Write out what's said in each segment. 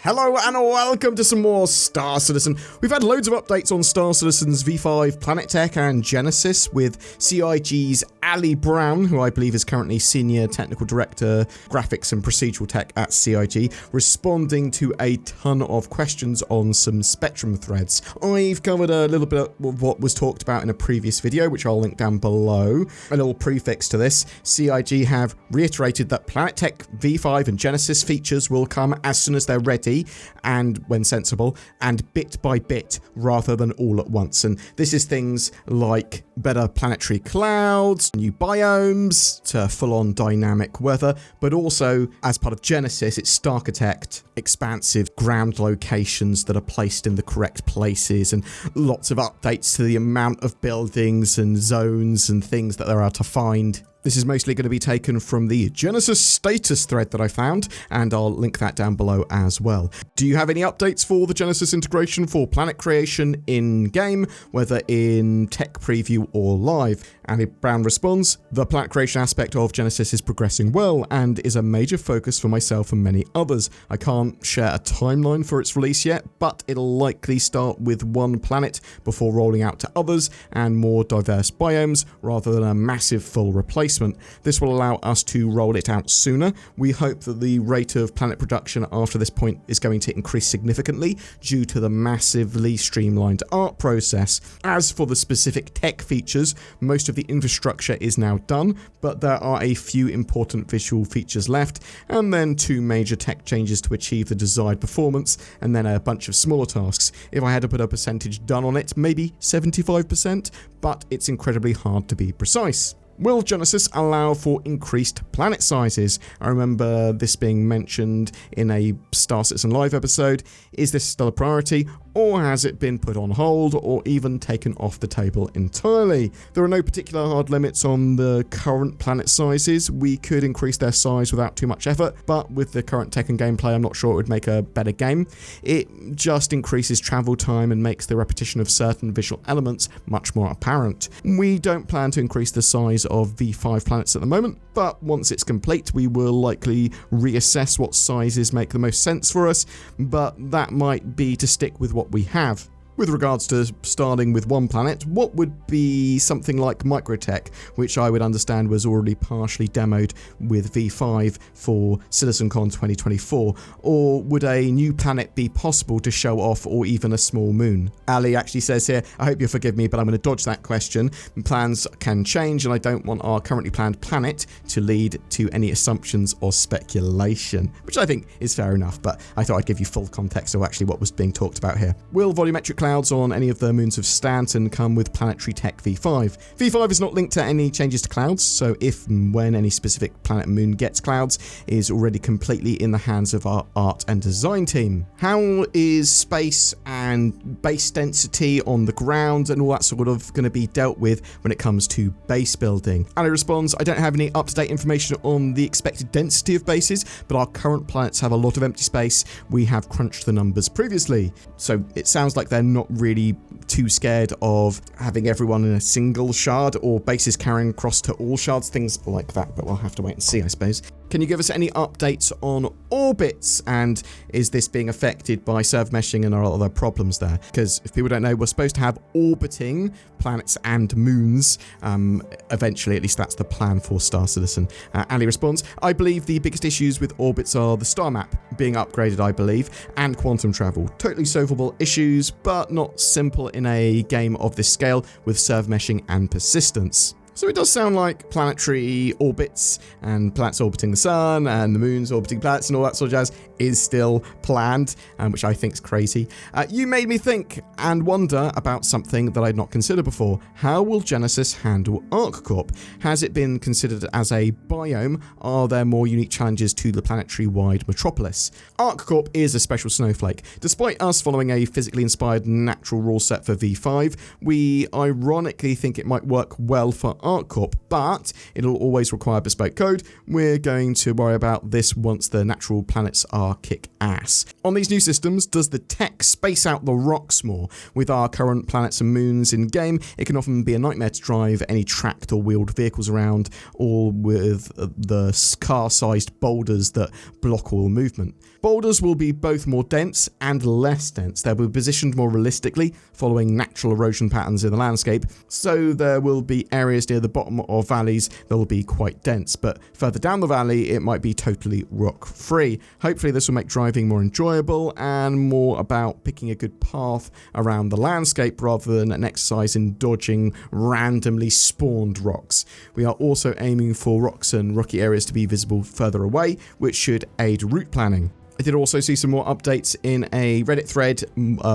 Hello and welcome to some more Star Citizen. We've had loads of updates on Star Citizen's V5 Planet Tech and Gensis with CIG's Ali Brown, who I believe is currently Senior Technical Director, Graphics and Procedural Tech at CIG, responding to a ton of questions on some Spectrum threads. I've covered a little bit of what was talked about in a previous video, which I'll link down below. A little prefix to this, CIG have reiterated that Planet Tech V5 and Gensis features will come as soon as they're ready and when sensible, and bit by bit rather than all at once. And this is things like better planetary clouds, new biomes to full-on dynamic weather, but also as part of Gensis, it's Starchitect, expansive ground locations that are placed in the correct places, and lots of updates to the amount of buildings and zones and things that there are to find. This is mostly going to be taken from the Genesis status thread that I found, and I'll link that down below as well. Do you have any updates for the Genesis integration for planet creation in-game, whether in tech preview or live? Ali Brown responds, the planet creation aspect of Genesis is progressing well and is a major focus for myself and many others. I can't share a timeline for its release yet, but it'll likely start with one planet before rolling out to others and more diverse biomes rather than a massive full replacement. This will allow us to roll it out sooner. We hope that the rate of planet production after this point is going to increase significantly due to the massively streamlined art process. As for the specific tech features, most of the infrastructure is now done, but there are a few important visual features left, and then two major tech changes to achieve the desired performance, and then a bunch of smaller tasks. If I had to put a percentage done on it, maybe 75%, but it's incredibly hard to be precise. Will Genesis allow for increased planet sizes? I remember this being mentioned in a Star Citizen Live episode. Is this still a priority, or has it been put on hold or even taken off the table entirely? There are no particular hard limits on the current planet sizes. We could increase their size without too much effort, but with the current tech and gameplay, I'm not sure it would make a better game. It just increases travel time and makes the repetition of certain visual elements much more apparent. We don't plan to increase the size of V5 planets at the moment, but once it's complete, we will likely reassess what sizes make the most sense for us, but that might be to stick with what we have. With regards to starting with one planet, what would be something like Microtech, which I would understand was already partially demoed with V5 for CitizenCon 2024, or would a new planet be possible to show off, or even a small moon? Ali actually says here, I hope you'll forgive me, but I'm going to dodge that question. Plans can change, and I don't want our currently planned planet to lead to any assumptions or speculation, which I think is fair enough, but I thought I'd give you full context of actually what was being talked about here. Will volumetric clouds on any of the moons of Stanton come with Planetary Tech V5. V5 is not linked to any changes to clouds, so if and when any specific planet moon gets clouds is already completely in the hands of our art and design team. How is space and base density on the ground and all that sort of going to be dealt with when it comes to base building? Ali responds, I don't have any up-to-date information on the expected density of bases, but our current planets have a lot of empty space. We have crunched the numbers previously. So it sounds like they're not really too scared of having everyone in a single shard or bases carrying across to all shards, things like that, but we'll have to wait and see, I suppose. Can you give us any updates on orbits, and is this being affected by server meshing and are other problems there? Because if people don't know, we're supposed to have orbiting planets and moons eventually, at least that's the plan for Star Citizen. Ali responds, I believe the biggest issues with orbits are the star map being upgraded, I believe, and quantum travel. Totally solvable issues, but not simple in a game of this scale with server meshing and persistence. So it does sound like planetary orbits and planets orbiting the sun and the moons orbiting planets and all that sort of jazz is still planned, which I think is crazy. You made me think and wonder about something that I'd not considered before. How will Genesis handle ArcCorp? Has it been considered as a biome? Are there more unique challenges to the planetary-wide metropolis? ArcCorp is a special snowflake. Despite us following a physically inspired natural rule set for V5, we ironically think it might work well for ArcCorp, but it'll always require bespoke code. We're going to worry about this once the natural planets are kick-ass. On these new systems, does the tech space out the rocks more? With our current planets and moons in-game, it can often be a nightmare to drive any tracked or wheeled vehicles around, all with the car-sized boulders that block all movement. Boulders will be both more dense and less dense. They'll be positioned more realistically, following natural erosion patterns in the landscape, so there will be areas near the bottom of valleys that will be quite dense, but further down the valley it might be totally rock-free. Hopefully this will make driving more enjoyable and more about picking a good path around the landscape rather than an exercise in dodging randomly spawned rocks. We are also aiming for rocks and rocky areas to be visible further away, which should aid route planning. I did also see some more updates in a Reddit thread,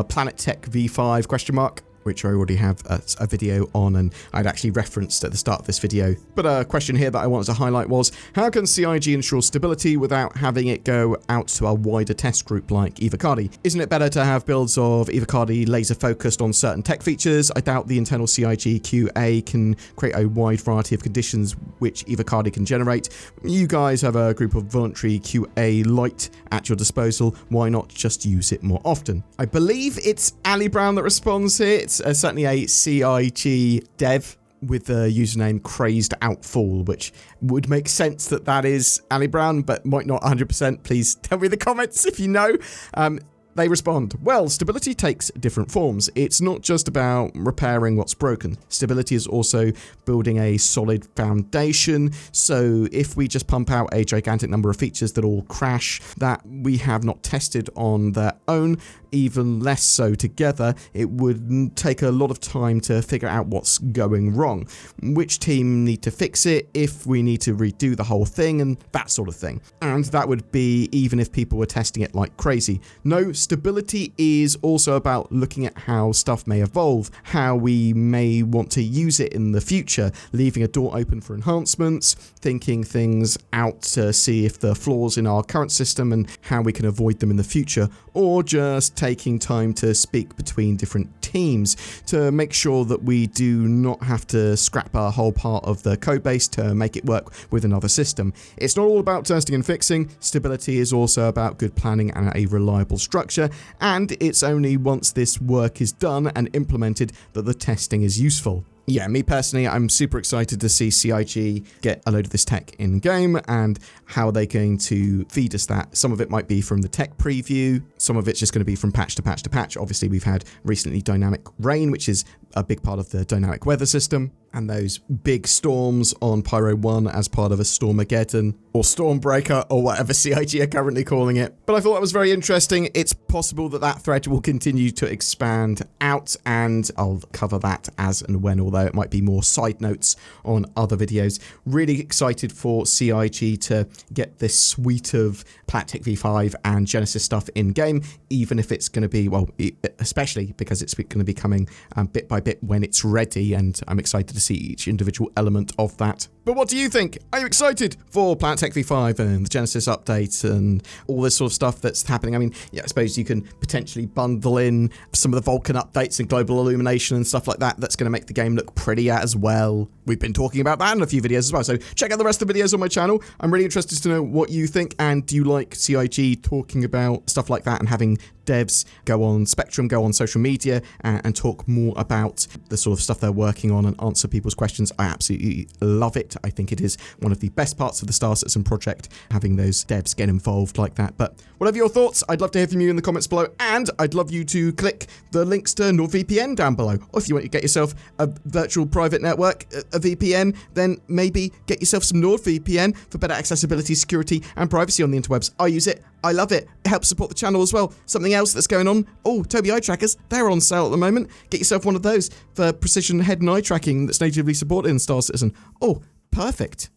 Planet Tech V5 ? Which I already have a video on, and I'd actually referenced at the start of this video. But a question here that I wanted to highlight was, how can CIG ensure stability without having it go out to a wider test group like Evocadi? Isn't it better to have builds of Evocadi laser focused on certain tech features? I doubt the internal CIG QA can create a wide variety of conditions which Evocadi can generate. You guys have a group of voluntary QA light at your disposal. Why not just use it more often? I believe it's Ali Brown that responds here. It's certainly a CIG dev with the username Crazed Outfall, which would make sense that that is Ali Brown, but might not 100%. Please tell me in the comments if you know. They respond, well, stability takes different forms. It's not just about repairing what's broken. Stability is also building a solid foundation. So if we just pump out a gigantic number of features that all crash that we have not tested on their own, even less so together, it would take a lot of time to figure out what's going wrong, which team need to fix it, if we need to redo the whole thing, and that sort of thing. And that would be even if people were testing it like crazy. No, stability is also about looking at how stuff may evolve, how we may want to use it in the future, leaving a door open for enhancements, thinking things out to see if there are flaws in our current system and how we can avoid them in the future, or just taking time to speak between different teams to make sure that we do not have to scrap a whole part of the codebase to make it work with another system. It's not all about testing and fixing. Stability is also about good planning and a reliable structure, and it's only once this work is done and implemented that the testing is useful. Yeah, me personally, I'm super excited to see CIG get a load of this tech in-game and how they're going to feed us that. Some of it might be from the tech preview, some of it's just going to be from patch to patch to patch. Obviously, we've had recently dynamic rain, which is a big part of the dynamic weather system, and those big storms on Pyro 1 as part of a Stormageddon, or Stormbreaker, or whatever CIG are currently calling it. But I thought that was very interesting. It's possible that that thread will continue to expand out, and I'll cover that as and when, although it might be more side notes on other videos. Really excited for CIG to get this suite of Planet Tech V5 and Gensis stuff in-game, even if it's going to be, well, especially because it's going to be coming bit by bit when it's ready, and I'm excited to see each individual element of that. But what do you think? Are you excited for Planet Tech V5 and the Gensis update and all this sort of stuff that's happening? I mean, yeah, I suppose you can potentially bundle in some of the Vulcan updates and global illumination and stuff like that. That's going to make the game look prettier as well. We've been talking about that in a few videos as well, so check out the rest of the videos on my channel. I'm really interested to know what you think, and do you like CIG talking about stuff like that and having devs go on Spectrum, go on social media and talk more about the sort of stuff they're working on and answer people's questions? I absolutely love it. I think it is one of the best parts of the Star Citizen project, having those devs get involved like that. But whatever your thoughts, I'd love to hear from you in the comments below, and I'd love you to click the links to NordVPN down below. Or if you want to get yourself a virtual private network, a VPN, then maybe get yourself some NordVPN for better accessibility, security, and privacy on the interwebs. I use it. I love it. It helps support the channel as well. Something else that's going on. Oh, Tobii eye trackers. They're on sale at the moment. Get yourself one of those for precision head and eye tracking that's natively supported in Star Citizen. Oh, perfect.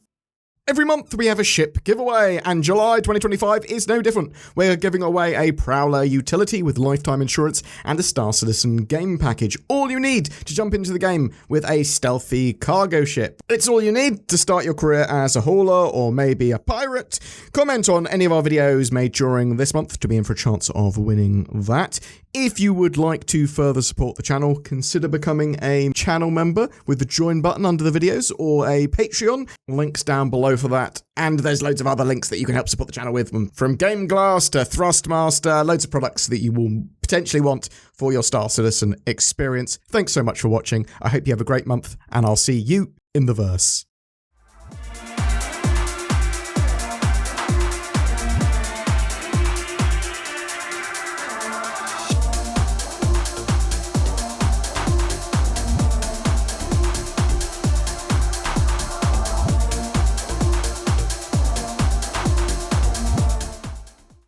Every month we have a ship giveaway, and July 2025 is no different. We're giving away a Prowler utility with lifetime insurance and a Star Citizen game package. All you need to jump into the game with a stealthy cargo ship. It's all you need to start your career as a hauler or maybe a pirate. Comment on any of our videos made during this month to be in for a chance of winning that. If you would like to further support the channel, consider becoming a channel member with the join button under the videos or a Patreon. Links down below for that. And there's loads of other links that you can help support the channel with, from Game Glass to THRUSTMASTer, loads of products that you will potentially want for your Star Citizen experience. Thanks so much for watching. I hope you have a great month, and I'll see you in the verse.